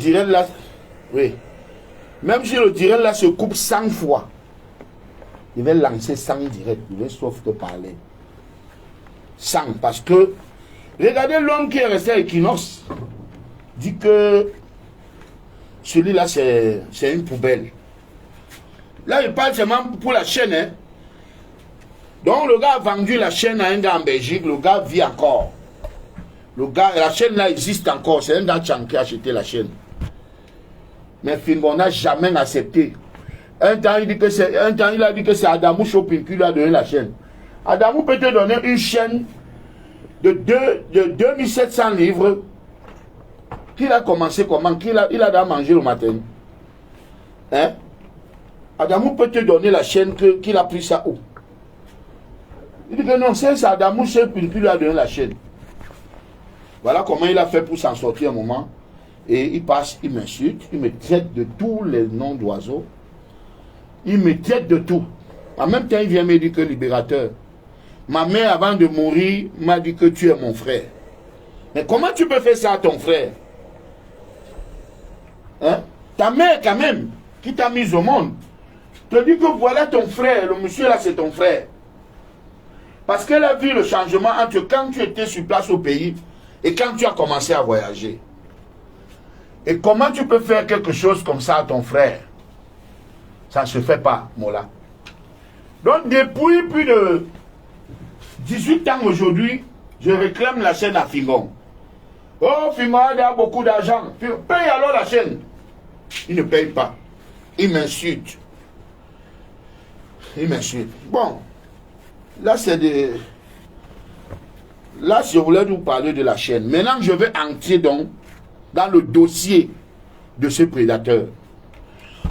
direct là, oui. Même si le direct là se coupe 100 fois, il va lancer 100 direct, il va sauf de parler. 100, parce que, regardez l'homme qui est resté à Equinox, dit que celui-là c'est une poubelle. Là il parle seulement pour la chaîne, hein. Donc le gars a vendu la chaîne à un gars en Belgique, le gars vit encore. Le gars, la chaîne là existe encore, c'est un gars qui a acheté la chaîne. Mais Fingon n'a jamais accepté. Un temps, il a dit que c'est Adamou Shopping qui lui a donné la chaîne. Adamou peut te donner une chaîne de 2700 livres qu'il a commencé comment, il a déjà mangé le matin. Hein? Adamou peut te donner la chaîne qu'il a pris ça où? Il dit que non, c'est Adamou Shopping qui lui a donné la chaîne. Voilà comment il a fait pour s'en sortir un moment. Et il passe, il m'insulte, il me traite de tous les noms d'oiseaux. Il me traite de tout. En même temps, il vient me dire que libérateur. Ma mère, avant de mourir, m'a dit que tu es mon frère. Mais comment tu peux faire ça à ton frère? Hein? Ta mère, quand même, qui t'a mis au monde, te dit que voilà ton frère. Le monsieur là, c'est ton frère. Parce qu'elle a vu le changement entre quand tu étais sur place au pays et quand tu as commencé à voyager. Et comment tu peux faire quelque chose comme ça à ton frère? Ça ne se fait pas, Mola. Donc, depuis plus de 18 ans aujourd'hui, je réclame la chaîne à Fingon. Oh, Fingon a beaucoup d'argent. Paye alors la chaîne. Il ne paye pas. Il m'insulte. Il m'insulte. Bon, là, c'est des... Là, je voulais vous parler de la chaîne. Maintenant, je vais entrer donc dans le dossier de ce prédateur.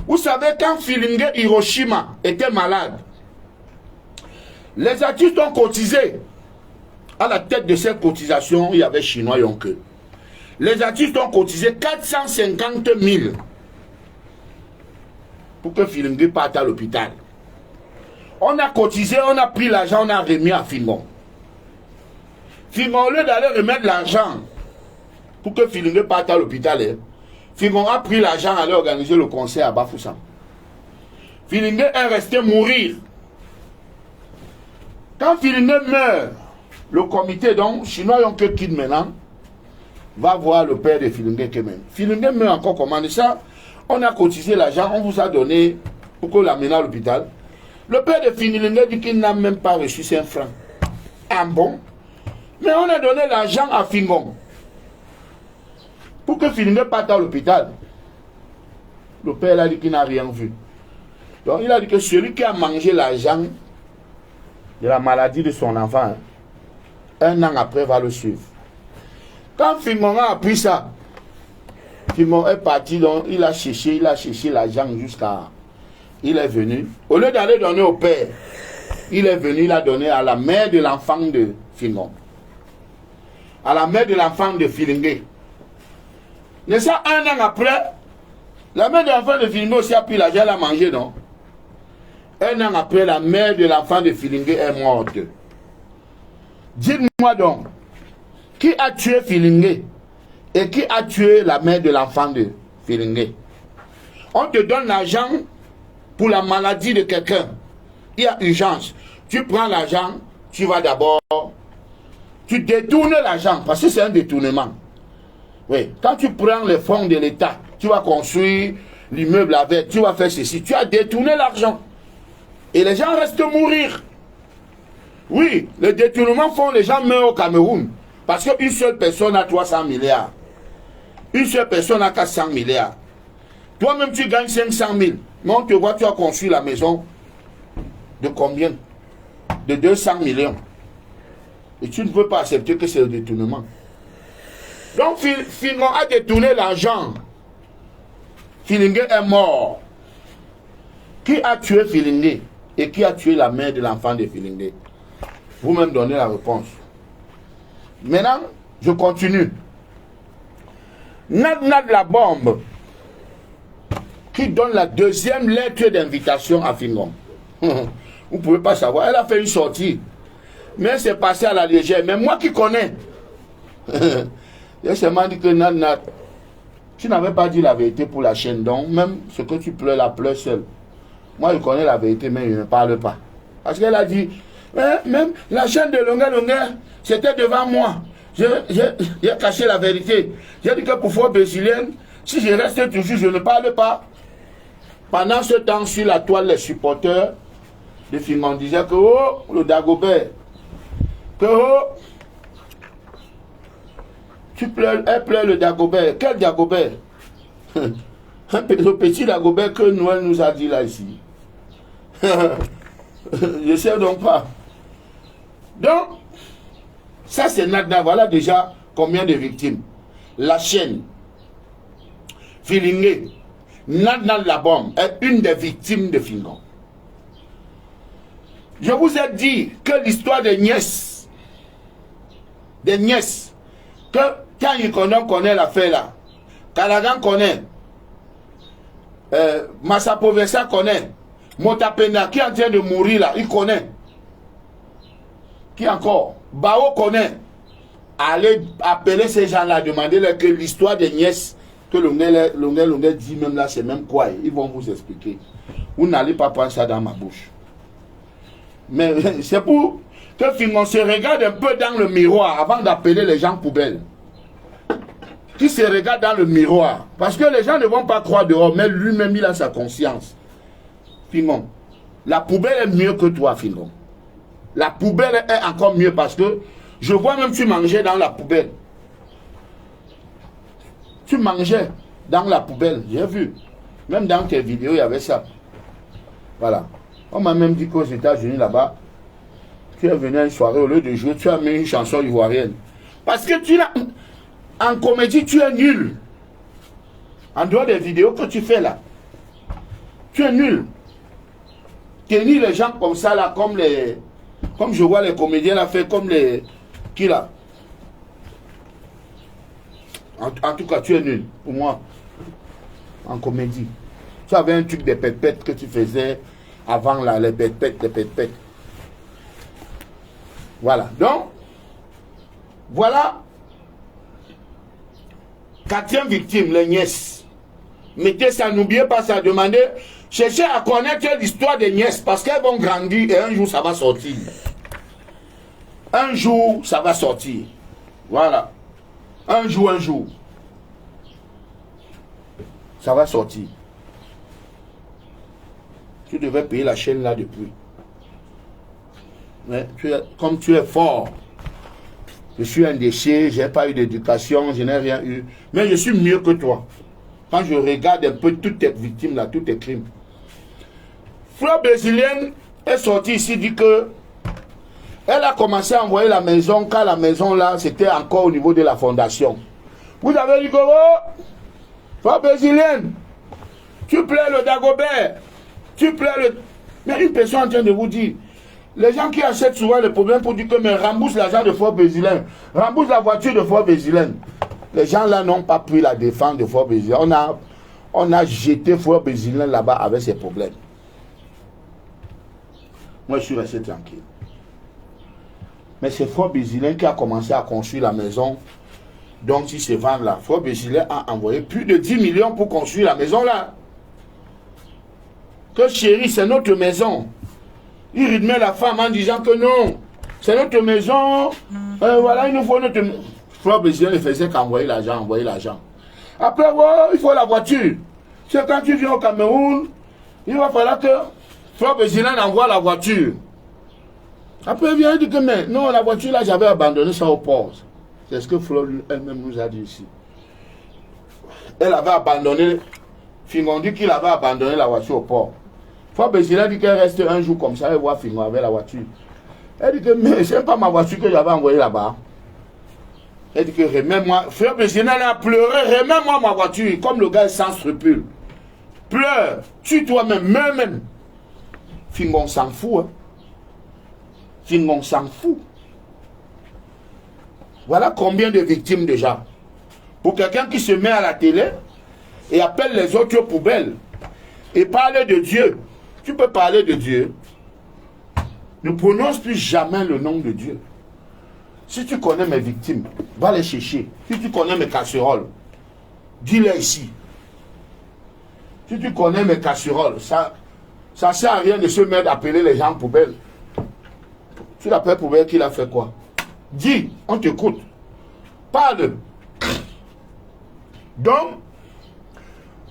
Vous savez, quand Filingue Hiroshima était malade, les artistes ont cotisé. À la tête de cette cotisation, il y avait Chinois Yonke. Les artistes ont cotisé 450 000 pour que Filingue parte à l'hôpital. On a cotisé, on a pris l'argent, on a remis à Fingon. Fingon, au lieu d'aller remettre l'argent pour que Filingue parte à l'hôpital, Fingon a pris l'argent à aller organiser le concert à Bafoussam. Filingue est resté mourir. Quand Filingue meurt, le comité, donc, Chinois Yonke Kid maintenant, va voir le père de Filingue quand même. Filingue meurt encore comment ça? On a cotisé l'argent, on vous a donné pour qu'on l'amène à l'hôpital. Le père de Filingue dit qu'il n'a même pas reçu 5 francs. Ah bon? Mais on a donné l'argent à Fingon pour que Filingue parte à l'hôpital. Le père a dit qu'il n'a rien vu. Donc il a dit que celui qui a mangé l'argent de la maladie de son enfant, un an après va le suivre. Quand Fingon a appris ça, Fingon est parti, donc il a cherché l'argent jusqu'à... Il est venu. Au lieu d'aller donner au père, il est venu, il a donné à la mère de l'enfant de Fingon. À la mère de l'enfant de Filingue. Mais ça, un an après, la mère de l'enfant de Filingue aussi a pris l'argent, elle a mangé, non? Un an après, la mère de l'enfant de Filingue est morte. Dites-moi donc, qui a tué Filingue et qui a tué la mère de l'enfant de Filingue? On te donne l'argent pour la maladie de quelqu'un. Il y a urgence. Tu prends l'argent, tu vas d'abord... Tu détournes l'argent, parce que c'est un détournement. Oui, quand tu prends les fonds de l'État, tu vas construire l'immeuble avec, tu vas faire ceci, tu as détourné l'argent. Et les gens restent mourir. Oui, les détournements font les gens meurent au Cameroun. Parce qu'une seule personne a 300 milliards. Une seule personne a 400 milliards. Toi-même, tu gagnes 500 000. Mais on te voit, tu as construit la maison de combien? De 200 millions. Et tu ne peux pas accepter que c'est le détournement. Donc, Fingon a détourné l'argent. Filingue est mort. Qui a tué Filingue? Et qui a tué la mère de l'enfant de Filingue? Vous-même donnez la réponse. Maintenant, je continue. Nad la bombe qui donne la deuxième lettre d'invitation à Fingon. Vous ne pouvez pas savoir. Elle a fait une sortie. Mais c'est passé à la légère. Mais moi qui connais, j'ai seulement dit que Nad, Tu n'avais pas dit la vérité pour la chaîne. Donc, même ce que tu pleures, la pleure seule. Moi, je connais la vérité, mais je ne parle pas. Parce qu'elle a dit, même la chaîne de longueur, c'était devant moi. J'ai caché la vérité. J'ai dit que pour Frère Bézilien, si je reste toujours, je ne parle pas. Pendant ce temps, sur la toile, les supporters de Fingon disaient que, oh, le Dagobert, que, oh, elle pleure le Dagobert. Quel Dagobert? Le petit Dagobert que Noël nous a dit là ici. Je ne sais donc pas. Donc, ça c'est Nadna. Voilà déjà combien de victimes. La chaîne, Filingé, Nadna la bombe est une des victimes de Fingon. Je vous ai dit que l'histoire des nièces, que quand Yikonon connaît l'affaire là, Kalagan connaît, Massapovesa connaît, Motapena qui est en train de mourir là, il connaît. Qui encore? Bao connaît. Allez appeler ces gens-là, demander-leur que l'histoire des nièces, que Longuet dit même là, c'est même quoi. Ils vont vous expliquer. Vous n'allez pas prendre ça dans ma bouche. Mais c'est pour que Fingon se regarde un peu dans le miroir avant d'appeler les gens poubelles. Qui se regarde dans le miroir. Parce que les gens ne vont pas croire dehors, mais lui-même il a sa conscience. Fingon, la poubelle est mieux que toi, Fingon. La poubelle est encore mieux parce que je vois même tu mangeais dans la poubelle. Tu mangeais dans la poubelle, j'ai vu. Même dans tes vidéos, il y avait ça. Voilà. On m'a même dit qu'aux États-Unis, là-bas, tu es venu à une soirée, au lieu de jouer, tu as mis une chanson ivoirienne. Parce que tu l'as... En comédie, tu es nul. En dehors des vidéos que tu fais là. Tu es nul. Tenir les gens comme ça là, comme les... Comme je vois les comédiens là faire, comme les... Qui là? En tout cas, tu es nul, pour moi. En comédie. Tu avais un truc de pète-pète que tu faisais avant là, les pète-pète, les pète-pète. Voilà. Donc, voilà. 4e victime, les nièces. Mettez ça, n'oubliez pas ça, demandez. Cherchez à connaître l'histoire des nièces parce qu'elles vont grandir et un jour ça va sortir. Un jour ça va sortir. Voilà. Un jour. Ça va sortir. Tu devais payer la chaîne là depuis. Mais comme tu es fort, je suis un déchet, je n'ai pas eu d'éducation, je n'ai rien eu. Mais je suis mieux que toi. Quand je regarde un peu toutes tes victimes là, tous tes crimes. Frère Bézilien est sorti ici, dit que elle a commencé à envoyer la maison quand la maison là, c'était encore au niveau de la fondation. Vous avez dit que, oh, Frère Bézilien, tu plais le Dagobert, tu plais le... Mais une personne en train de vous dire, les gens qui achètent souvent le problème pour dire que mais rembourse l'argent de Frère Bézilien, rembourse la voiture de Frère Bézilien. Les gens là n'ont pas pris la défense de Frère Bézilien. On a jeté Frère Bézilien là-bas avec ses problèmes. Moi je suis resté tranquille. Mais c'est Frère Bézilien qui a commencé à construire la maison. Donc il se vend là. Frère Bézilien a envoyé plus de 10 millions pour construire la maison là. Que chérie, c'est notre maison. Il rythmait la femme en disant que non, c'est notre maison. Voilà, il nous faut notre maison. Frère Bézilien ne faisait qu'envoyer l'argent, envoyer l'argent. Après, il faut la voiture. C'est quand tu viens au Cameroun, il va falloir que Frère Bézilien envoie la voiture. Après, il vient dire que mais non, la voiture là, j'avais abandonné ça au port. C'est ce que Fleur elle-même nous a dit ici. Elle avait abandonné, Fingon dit qu'il avait abandonné la voiture au port. Frère Bézilien dit qu'elle reste un jour comme ça, elle voit Fingon avec la voiture. Elle dit que mais c'est pas ma voiture que j'avais envoyée là-bas. Elle dit que remets-moi. Frère Bézilien a pleuré, remets-moi ma voiture, comme le gars est sans scrupule. Pleure, tue toi-même, même. Fingon s'en fout. Hein. Fingon s'en fout. Voilà combien de victimes déjà. Pour quelqu'un qui se met à la télé et appelle les autres poubelles et parle de Dieu. Tu peux parler de Dieu. Ne prononce plus jamais le nom de Dieu. Si tu connais mes victimes, va les chercher. Si tu connais mes casseroles, dis-le ici. Si tu connais mes casseroles, ça ne sert à rien de se mettre à appeler les gens poubelle. Tu l'appelles poubelle, qu'il a fait quoi? Dis, on t'écoute. Parle. Donc,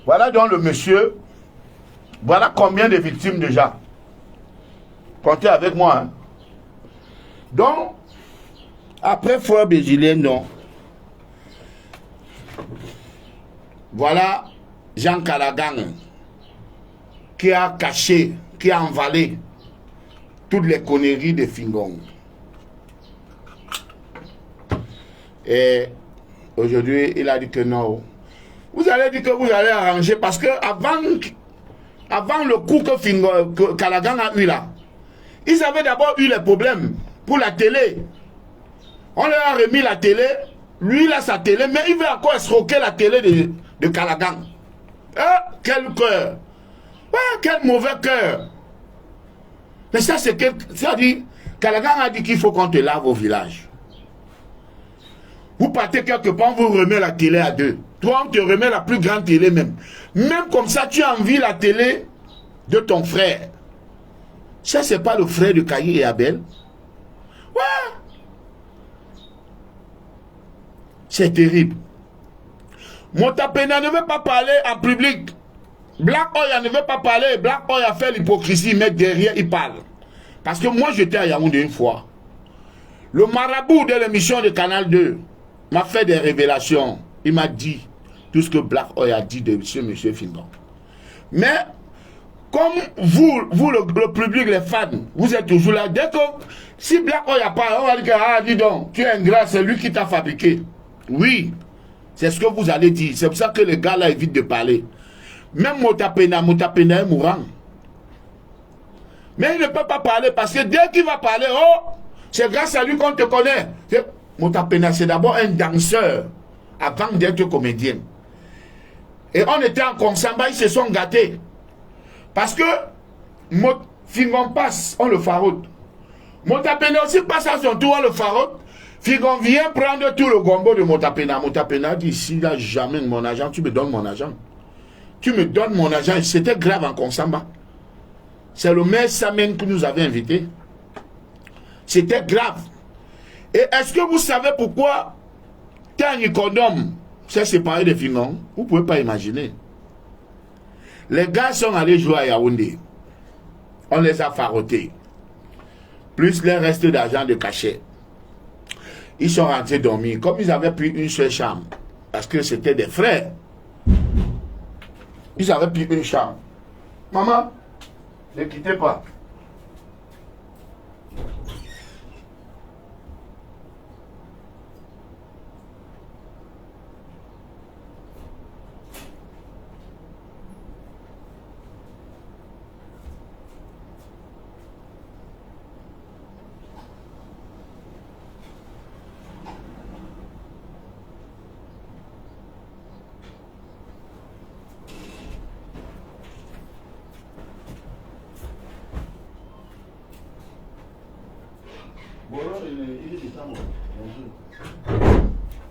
voilà donc le monsieur. Voilà combien de victimes déjà. Comptez avec moi. Hein. Donc, après Frère Béjilé, non. Voilà Jean Calagan qui a caché, qui a envalé toutes les conneries de Fingon. Et aujourd'hui, il a dit que non. Vous allez dire que vous allez arranger parce que avant le coup que Calagan a eu là, ils avaient d'abord eu les problèmes pour la télé. On leur a remis la télé, lui il a sa télé, mais il veut encore escroquer la télé de Calagan. Quel cœur! Quel mauvais cœur! Mais ça, c'est que. Ça dit, Calagan a dit qu'il faut qu'on te lave au village. Vous partez quelque part, on vous remet la télé à deux. Toi, on te remet la plus grande télé même. Même comme ça, tu envies la télé de ton frère. Ça, c'est pas le frère de Caïn et Abel. Ouais. C'est terrible. Motapena ne veut pas parler en public. Black Oya ne veut pas parler. Black Oya fait l'hypocrisie, mais derrière, il parle. Parce que moi, j'étais à Yaoundé une fois. Le marabout de l'émission de Canal 2 m'a fait des révélations. Il m'a dit tout ce que Black Oya a dit de ce monsieur Fingon. Mais, comme vous le public, les fans, vous êtes toujours là. Dès que, si Black Oya parle, on va dire que, ah, dis donc, tu es ingrat, c'est lui qui t'a fabriqué. Oui, c'est ce que vous allez dire. C'est pour ça que les gars là évitent de parler. Même Motapena est mourant. Mais il ne peut pas parler parce que dès qu'il va parler, oh, c'est grâce à lui qu'on te connaît. Motapena, c'est d'abord un danseur avant d'être comédien. Et on était en Consamba, ils se sont gâtés. Parce que Fingon passe, on le faroute. Motapena aussi passe à son tour, on le faroute. Fingon vient prendre tout le gombo de Motapena. Motapena dit, s'il n'a jamais mon argent, tu me donnes mon argent. Tu me donnes mon argent. C'était grave en Consamba. C'est le maire Samen que nous avait invité. C'était grave. Et est-ce que vous savez pourquoi Tangi Kondom s'est séparé de Fingon? Vous ne pouvez pas imaginer. Les gars sont allés jouer à Yaoundé. On les a farotés. Plus les restes d'argent de cachet. Ils sont rentrés dormir. Comme ils avaient pris une seule chambre. Parce que c'était des frères. Ils avaient pris une chambre. Maman, ne quittez pas.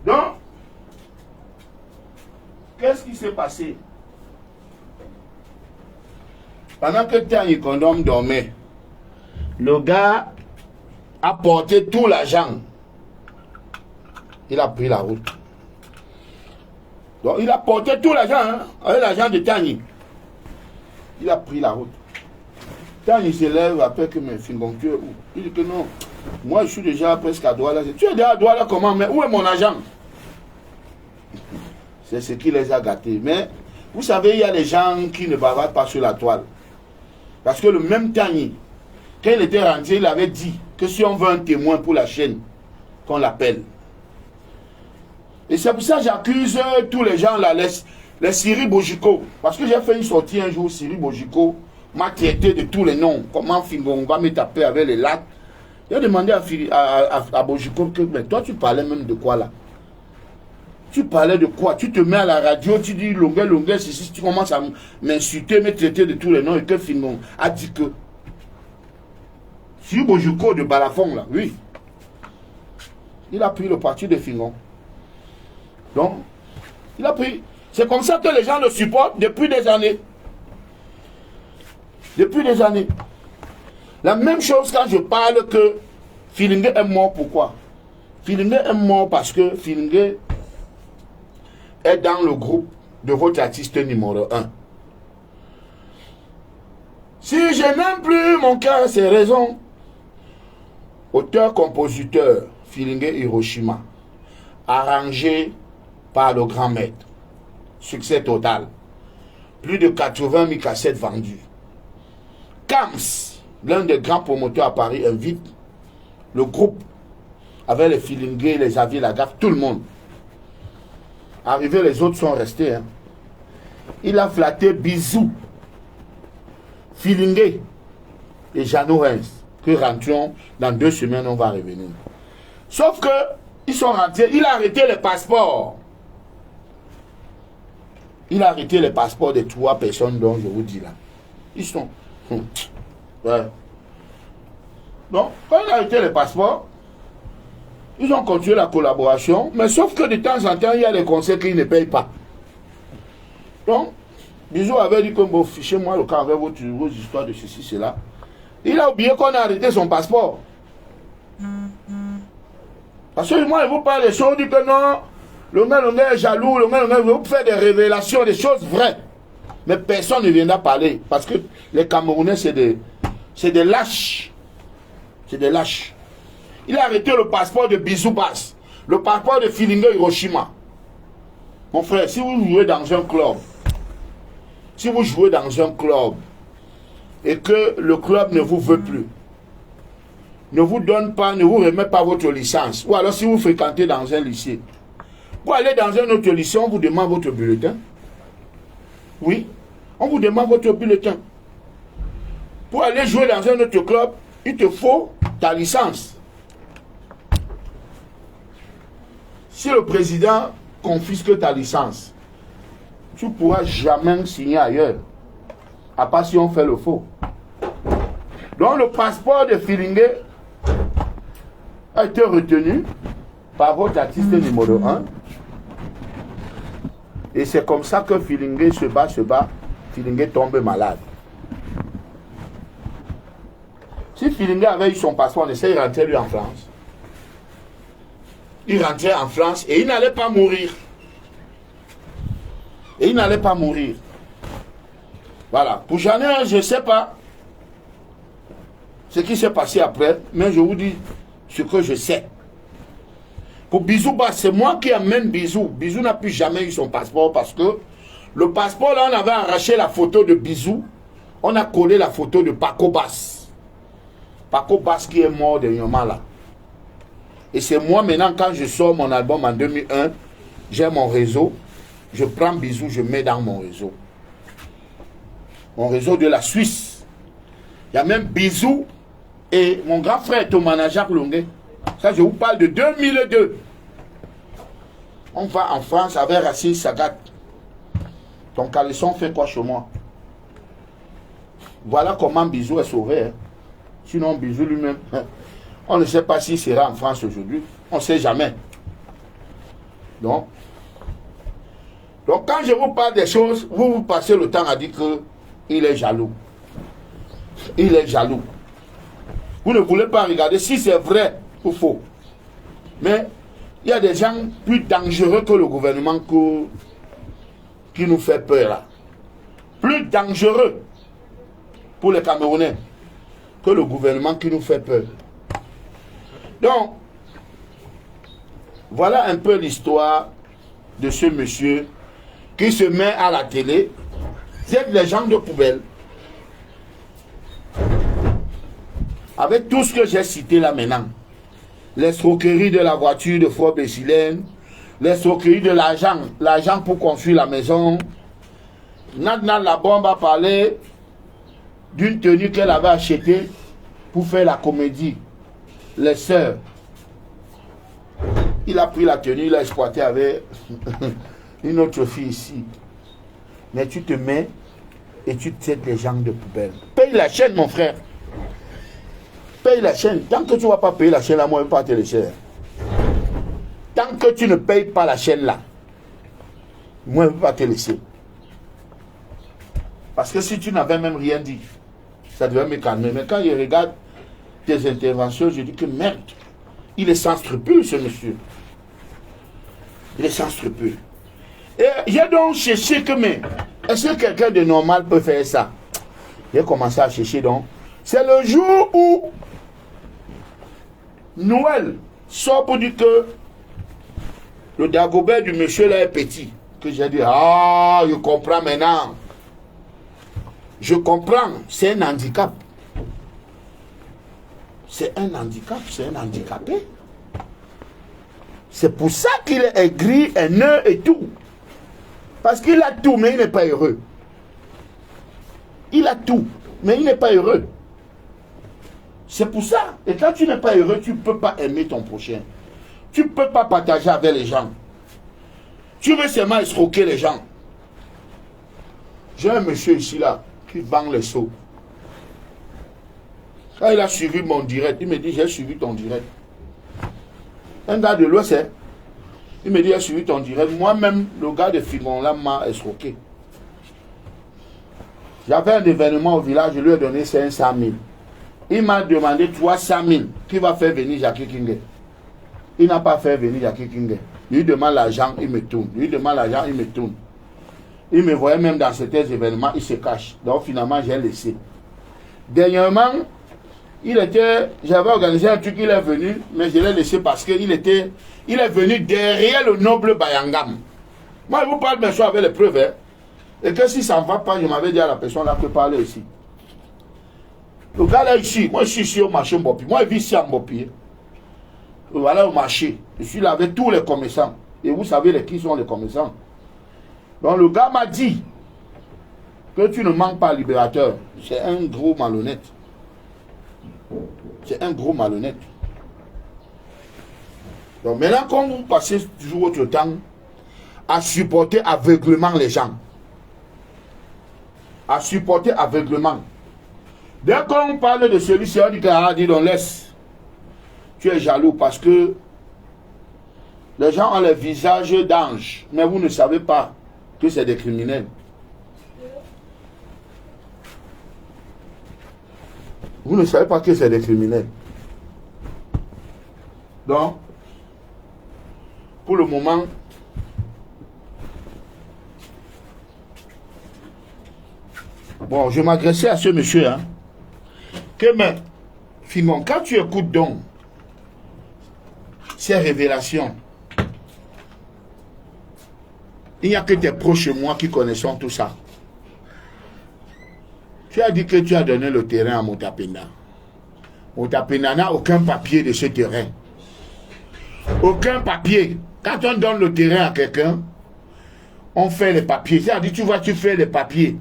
Donc, qu'est-ce qui s'est passé? Pendant que Tangi Kondom dormait, le gars a porté tout l'argent. Il a pris la route. Donc, il a porté tout l'argent, hein, avec l'argent de Tangi. Il a pris la route. Tangi se lève après que mes Fingon, tu es où? Il dit que non. Moi, je suis déjà presque à Douala. Tu es déjà à Douala comment? Mais où est mon argent? C'est ce qui les a gâtés. Mais, vous savez, il y a des gens qui ne bavardent pas sur la toile. Parce que le même Tangi, quand il était rentré, il avait dit que si on veut un témoin pour la chaîne, qu'on l'appelle. Et c'est pour ça que j'accuse tous les gens là, les Siri Bojiko. Parce que j'ai fait une sortie un jour, Siri Bojiko m'a traité de tous les noms. Comment Fingon va me taper avec les lacs. J'ai demandé à Bojiko que, mais toi tu parlais même de quoi là? Tu parlais de quoi? Tu te mets à la radio, tu dis longueur, si tu commences à m'insulter, me traiter de tous les noms et que Fingon a dit que. Sur Bojiko de Balafon là, oui. Il a pris le parti de Fingon. Donc, il a pris. C'est comme ça que les gens le supportent depuis des années. Depuis des années. La même chose quand je parle que Filingué est mort, pourquoi? Filingué est mort parce que Filingué est dans le groupe de votre artiste numéro 1. Si je n'aime plus mon cœur, c'est raison. Auteur-compositeur, Filingué Hiroshima, arrangé par le grand maître. Succès total. Plus de 80 000 cassettes vendues. Kams, l'un des grands promoteurs à Paris, invite le groupe avec les Filingué, les Avis, la gaffe, tout le monde. Arrivé, les autres sont restés. Hein. Il a flatté Bisou, Filingué et Jeannot Reims, que rentrons dans 2 semaines, on va revenir. Sauf que ils sont rentrés, il a arrêté les passeports. Il a arrêté les passeports de 3 personnes dont je vous dis là. Ils sont... Ouais. Donc, quand il a arrêté les passeports, ils ont continué la collaboration, mais sauf que de temps en temps, il y a des conseils qu'ils ne payent pas. Donc, Bisou avait dit que bon, fichez-moi le cas avec vos histoires de ceci, cela. Il a oublié qu'on a arrêté son passeport. Parce que moi, je vous parle des choses, on dit que non, le gars est jaloux, le gars veut faire des révélations, des choses vraies. Mais personne ne viendra parler. Parce que les Camerounais, c'est des lâches. C'est des lâches. Il a arrêté le passeport de Bisou Bass, le passeport de Filingué Hiroshima. Mon frère, si vous jouez dans un club, et que le club ne vous veut plus, ne vous donne pas, ne vous remet pas votre licence, ou alors si vous fréquentez dans un lycée, pour aller dans un autre lycée, on vous demande votre bulletin. Oui, on vous demande votre bulletin. Pour aller jouer dans un autre club, il te faut ta licence. Si le président confisque ta licence, tu ne pourras jamais signer ailleurs, à part si on fait le faux. Donc le passeport de Filingué a été retenu par votre artiste numéro 1. Et c'est comme ça que Filingué se bat, Filingué tombe malade. Si Filingué avait eu son passeport, on essaie de rentrer lui en France. Il rentrait en France et il n'allait pas mourir. Voilà. Pour Jeannot, je ne sais pas ce qui s'est passé après, mais je vous dis ce que je sais. Pour Bisou, c'est moi qui amène Bisou. Bisou n'a plus jamais eu son passeport parce que le passeport, là, on avait arraché la photo de Bisou. On a collé la photo de Paco Bass. Paco Bass qui est mort dernièrement là. Et c'est moi maintenant, quand je sors mon album en 2001, j'ai mon réseau. Je prends Bisou, je mets dans mon réseau. Mon réseau de la Suisse. Il y a même Bisou et mon grand frère Thomas Jacques Longuet. Ça, je vous parle de 2002. On va en France avec Racine Sagat. Ton caleçon fait quoi chez moi? Voilà comment Bisou est sauvé. Hein. Sinon, Bisou lui-même, hein. On ne sait pas s'il sera en France aujourd'hui. On ne sait jamais. Donc, quand je vous parle des choses, vous passez le temps à dire qu'il est jaloux. Il est jaloux. Vous ne voulez pas regarder si c'est vrai ou faux. Mais il y a des gens plus dangereux que le gouvernement qui nous fait peur là. Plus dangereux pour les Camerounais que le gouvernement qui nous fait peur. Donc, voilà un peu l'histoire de ce monsieur qui se met à la télé. C'est les gens de poubelle. Avec tout ce que j'ai cité là maintenant. L'escroquerie de la voiture de Fort Bessilène, l'escroquerie de l'argent pour construire la maison. Nadna la bombe a parlé d'une tenue qu'elle avait achetée pour faire la comédie. Les sœurs. Il a pris la tenue, il a exploité avec une autre fille ici. Mais tu te mets et tu traites les gens de poubelle. Paye la chaîne, mon frère. Paye la chaîne. Tant que tu ne vas pas payer la chaîne là, moi, je ne vais pas te laisser. Tant que tu ne payes pas la chaîne là, Moi, je ne peux pas te laisser. Parce que si tu n'avais même rien dit, ça devait me calmer. Mais quand je regarde tes interventions, je dis que merde, il est sans scrupule, ce monsieur. Il est sans scrupule. Et j'ai donc cherché que, mais, est-ce que quelqu'un de normal peut faire ça? J'ai commencé à chercher donc. C'est le jour où Noël sort pour dire que le Dagobert du monsieur là est petit. Que j'ai dit, ah, je comprends maintenant. Je comprends, c'est un handicap. C'est un handicap, c'est un handicapé. C'est pour ça qu'il est aigri, haineux et tout. Parce qu'il a tout, mais il n'est pas heureux. Il a tout, mais il n'est pas heureux. C'est pour ça. Et quand tu n'es pas heureux, tu ne peux pas aimer ton prochain. Tu ne peux pas partager avec les gens. Tu veux seulement escroquer les gens. J'ai un monsieur ici là qui vend les seaux. Quand il a suivi mon direct, il me dit, j'ai suivi ton direct. Un gars de l'Ouest, il me dit, j'ai suivi ton direct. Moi-même, le gars de Figon là m'a escroqué. J'avais un événement au village, je lui ai donné 500 000. Il m'a demandé 300 000 qui va faire venir Jackie King. Il n'a pas fait venir Jackie King. Lui demande l'argent, il me tourne. Lui demande l'argent, il me tourne. Il me voyait même dans certains événements, il se cache. Donc finalement, j'ai laissé. Dernièrement, j'avais organisé un truc, il est venu, mais je l'ai laissé parce qu'il est venu derrière le noble Bayangam. Moi, je vous parle bien sûr avec les preuves. Hein, et que si ça ne va pas, je m'avais dit à la personne là que parler ici. Le gars là ici, moi je suis ici au marché Mbopi. Moi je vis ici à Mbopi. Voilà au marché. Je suis là avec tous les commerçants. Et vous savez qui sont les commerçants. Donc le gars m'a dit que tu ne manques pas libérateur. C'est un gros malhonnête. C'est un gros malhonnête. Donc maintenant, quand vous passez toujours votre temps à supporter aveuglement les gens, à supporter aveuglement. Dès qu'on parle de celui-ci, on dit que dis donc laisse. Tu es jaloux parce que les gens ont les visages d'anges, mais vous ne savez pas que c'est des criminels. Vous ne savez pas que c'est des criminels. Donc, pour le moment, bon, je m'adressais à ce monsieur, hein, que mais, Fimon, quand tu écoutes donc ces révélations, il n'y a que tes proches et moi qui connaissons tout ça. Tu as dit que tu as donné le terrain à Motapenda. Motapenda n'a aucun papier de ce terrain. Aucun papier. Quand on donne le terrain à quelqu'un, on fait les papiers. C'est-à-dire, tu fais les papiers.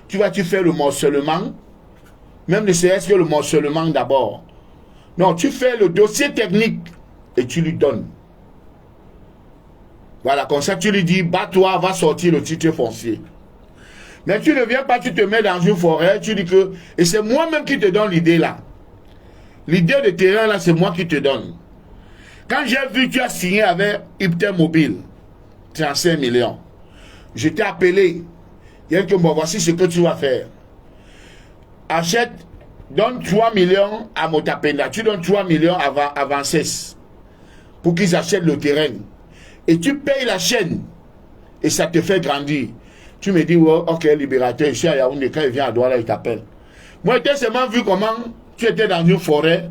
Tu fais le morcellement. Même ne serait-ce que le morcellement d'abord. Non, tu fais le dossier technique et tu lui donnes. Voilà, comme ça tu lui dis, bats-toi, va sortir le titre foncier. Mais tu ne viens pas, tu te mets dans une forêt, tu dis que... Et c'est moi-même qui te donne l'idée là. L'idée de terrain là, c'est moi qui te donne. Quand j'ai vu que tu as signé avec Hypter Mobile, 35 millions, je t'ai appelé. Il y a que bon, voici ce que tu vas faire. Achète, donne 3 millions à Motapenda. Tu donnes 3 millions avant 16 pour qu'ils achètent le terrain. Et tu payes la chaîne. Et ça te fait grandir. Tu me dis, oh, ok, libérateur, ici à Yaoundé, quand il vient à Douala, il t'appelle. Moi, j'ai seulement vu comment tu étais dans une forêt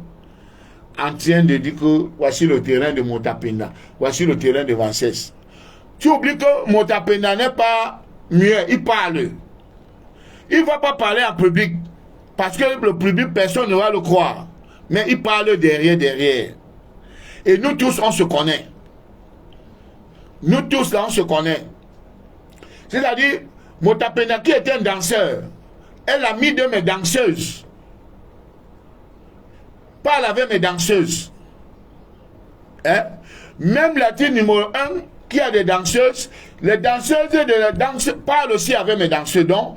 en train de dire que voici le terrain de Motapenda, voici le terrain de Vances. Tu oublies que Motapenda n'est pas mieux, il parle. Il ne va pas parler en public, parce que le public, personne ne va le croire. Mais il parle derrière. Et nous tous, on se connaît. Nous tous, là, on se connaît. C'est-à-dire, Motapenda qui était un danseur, elle a mis de mes danseuses. Parle avec mes danseuses. Hein? Même la team numéro 1 qui a des danseuses, les danseuses de la danse parlent aussi avec mes danseuses. Donc,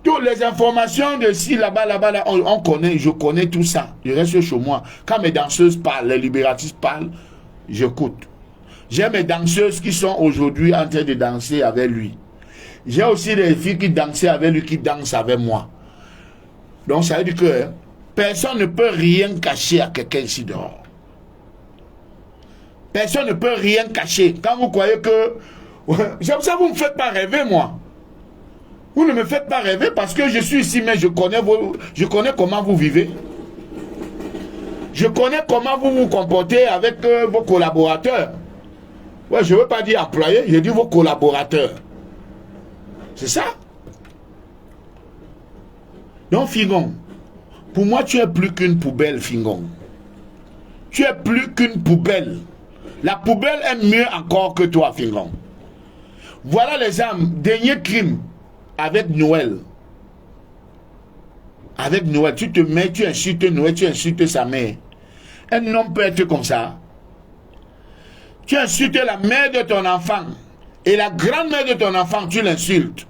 toutes les informations de ci, là-bas, là, on connaît, je connais tout ça. Je reste chez moi. Quand mes danseuses parlent, les libératistes parlent, j'écoute. J'ai mes danseuses qui sont aujourd'hui en train de danser avec lui. J'ai aussi des filles qui dansaient avec lui, qui dansent avec moi. Donc ça veut dire que personne ne peut rien cacher à quelqu'un ici dehors. Personne ne peut rien cacher. Quand vous croyez que... ça, vous ne me faites pas rêver, moi. Vous ne me faites pas rêver parce que je suis ici, mais je connais comment vous vivez. Je connais comment vous vous comportez avec vos collaborateurs. Ouais, je ne veux pas dire employés, je dis vos collaborateurs. C'est ça. Donc, Fingon, pour moi, tu es plus qu'une poubelle, Fingon. Tu es plus qu'une poubelle. La poubelle est mieux encore que toi, Fingon. Voilà les âmes. Dernier crime avec Noël. Avec Noël, tu te mets, tu insultes Noël, tu insultes sa mère. Un homme peut être comme ça. Tu insultes la mère de ton enfant et la grand-mère de ton enfant, tu l'insultes.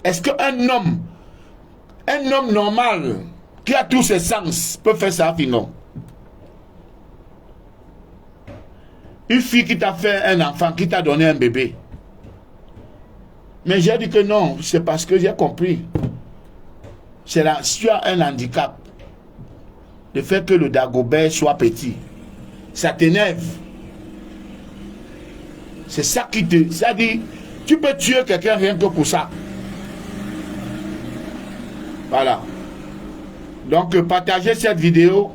Est-ce qu'un homme normal qui a tous ses sens peut faire ça, Fingon? Une fille qui t'a fait un enfant, qui t'a donné un bébé. Mais j'ai dit que non, c'est parce que j'ai compris. C'est là, si tu as un handicap, le fait que le Dagobert soit petit, ça t'énerve. C'est ça qui te... Ça dit, tu peux tuer quelqu'un rien que pour ça. Voilà. Donc, partagez cette vidéo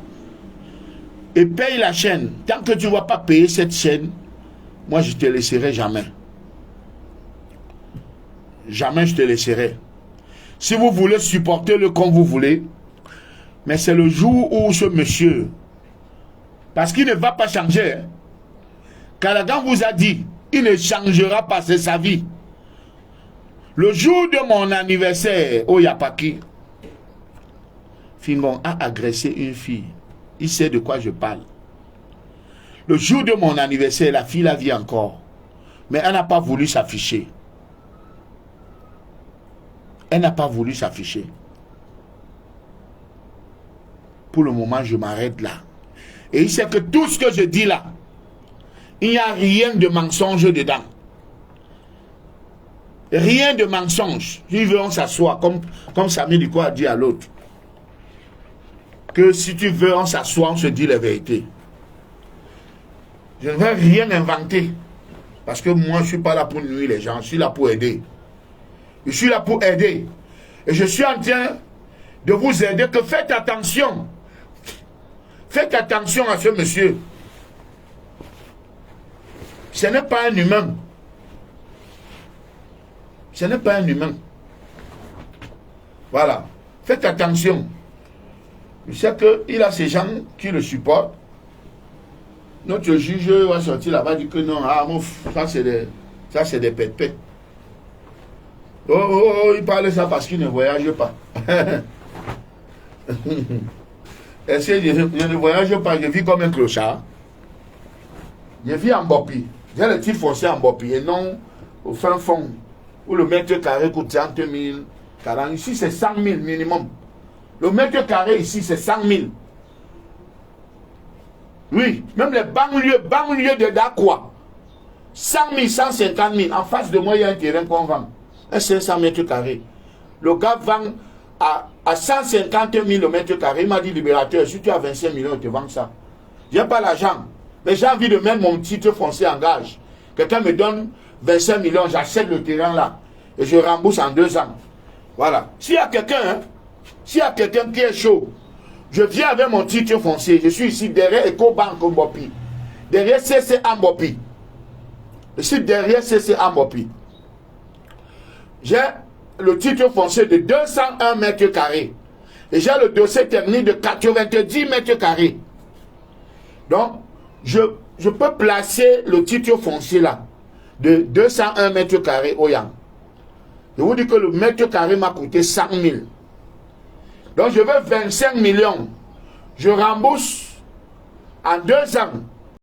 et paye la chaîne. Tant que tu ne vas pas payer cette chaîne, moi, je ne te laisserai jamais. Jamais je te laisserai. Si vous voulez, supportez-le comme vous voulez. Mais c'est le jour où ce monsieur, parce qu'il ne va pas changer, hein. Callaghan vous a dit, il ne changera pas, c'est sa vie. Le jour de mon anniversaire au Yapaki, Fingon a agressé une fille. Il sait de quoi je parle. Le jour de mon anniversaire, la fille la vit encore. Mais elle n'a pas voulu s'afficher. Elle n'a pas voulu s'afficher. Pour le moment, je m'arrête là. Et il sait que tout ce que je dis là, il n'y a rien de mensonge dedans. Rien de mensonge. Si veut, on s'assoit, comme Samy Diko a dit à l'autre. Que si tu veux, on s'assoit, on se dit la vérité. Je ne vais rien inventer. Parce que moi, je ne suis pas là pour nuire les gens. Je suis là pour aider. Je suis là pour aider. Et je suis en train de vous aider. Que faites attention. Faites attention à ce monsieur. Ce n'est pas un humain. Ce n'est pas un humain. Voilà. Faites attention. Je sais qu'il a ces gens qui le supportent. Notre juge va sortir là-bas et dire que non, ah, mon, ça c'est des pètes. Oh, il parle ça parce qu'il ne voyage pas. Est-ce que je ne voyage pas, je vis comme un clochard. Je vis en Bopi. J'ai le titre foncier en Bopi et non au fin fond où le mètre carré coûte 30 000, 40 000. Ici, c'est 100 000 minimum. Le mètre carré ici, c'est 100 000. Oui, même les banlieues de Dakwa. 100 000, 150 000. En face de moi, il y a un terrain qu'on vend. Un 500 mètres carrés. Le gars vend à 150 000 le mètre carré. Il m'a dit, libérateur, si tu as 25 millions, je te vends ça. Je n'ai pas l'argent. Mais j'ai envie de mettre mon titre foncier en gage. Quelqu'un me donne 25 millions, j'achète le terrain là. Et je rembourse en 2 ans. Voilà. S'il y a quelqu'un, qui est chaud, je viens avec mon titre foncier. Je suis ici derrière EcoBank Mbopi. Derrière CCA Mbopi. Je suis derrière CCA Mbopi. J'ai le titre foncier de 201 mètres carrés. Et j'ai le dossier technique de 90 mètres carrés. Donc, je peux placer le titre foncier là, de 201 mètres carrés au Yang. Je vous dis que le mètre carré m'a coûté 100 000. Donc, je veux 25 millions. Je rembourse en 2 ans.